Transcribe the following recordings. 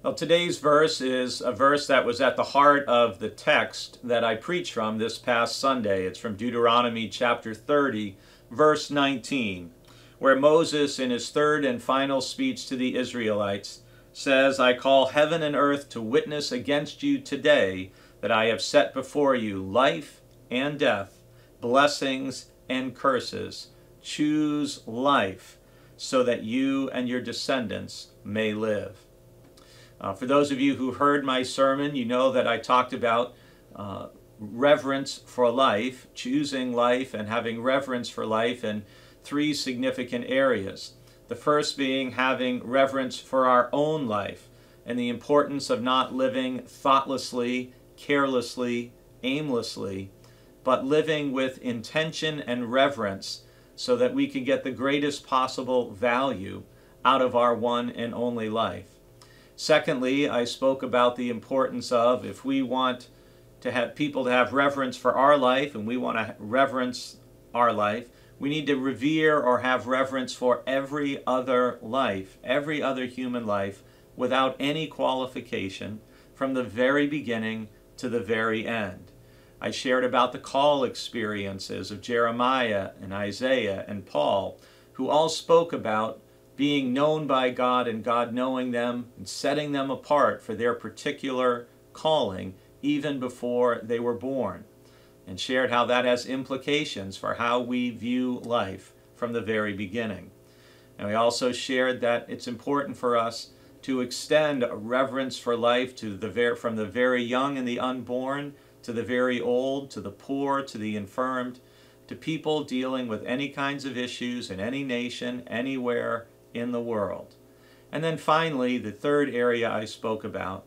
Well, today's verse is a verse that was at the heart of the text that I preached from this past Sunday. It's from Deuteronomy chapter 30, verse 19, where Moses, in his third and final speech to the Israelites, says, "I call heaven and earth to witness against you today that I have set before you life and death, blessings and curses. Choose life so that you and your descendants may live." For those of you who heard my sermon, you know that I talked about reverence for life, choosing life and having reverence for life in three significant areas. The first being having reverence for our own life and the importance of not living thoughtlessly, carelessly, aimlessly, but living with intention and reverence so that we can get the greatest possible value out of our one and only life. Secondly, I spoke about the importance of, if we want to have people to have reverence for our life and we want to reverence our life, we need to revere or have reverence for every other life, every other human life, without any qualification, from the very beginning to the very end. I shared about the call experiences of Jeremiah and Isaiah and Paul, who all spoke about being known by God and God knowing them and setting them apart for their particular calling even before they were born, and shared how that has implications for how we view life from the very beginning. And we also shared that it's important for us to extend a reverence for life to from the very young and the unborn to the very old, to the poor, to the infirmed, to people dealing with any kinds of issues in any nation, anywhere in the world. And then finally, the third area I spoke about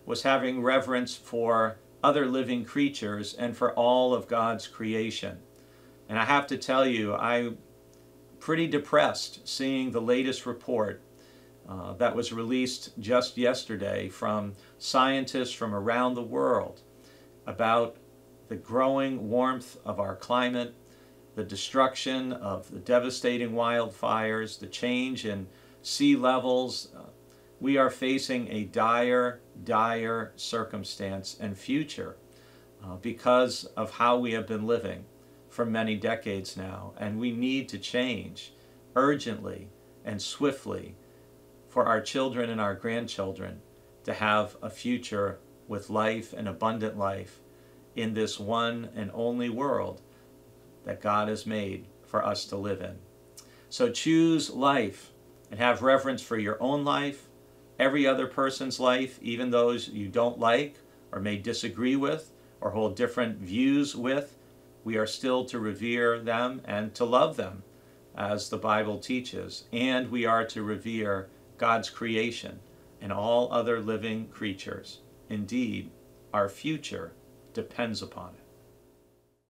was having reverence for other living creatures and for all of God's creation. And I have to tell you, I'm pretty depressed seeing the latest report that was released just yesterday from scientists from around the world about the growing warmth of our climate, the destruction of the devastating wildfires, the change in sea levels. We are facing a dire, dire circumstance and future because of how we have been living for many decades now. And we need to change urgently and swiftly for our children and our grandchildren to have a future with life and abundant life in this one and only world that God has made for us to live in. So choose life and have reverence for your own life, every other person's life, even those you don't like or may disagree with or hold different views with. We are still to revere them and to love them, as the Bible teaches. And we are to revere God's creation and all other living creatures. Indeed, our future depends upon it.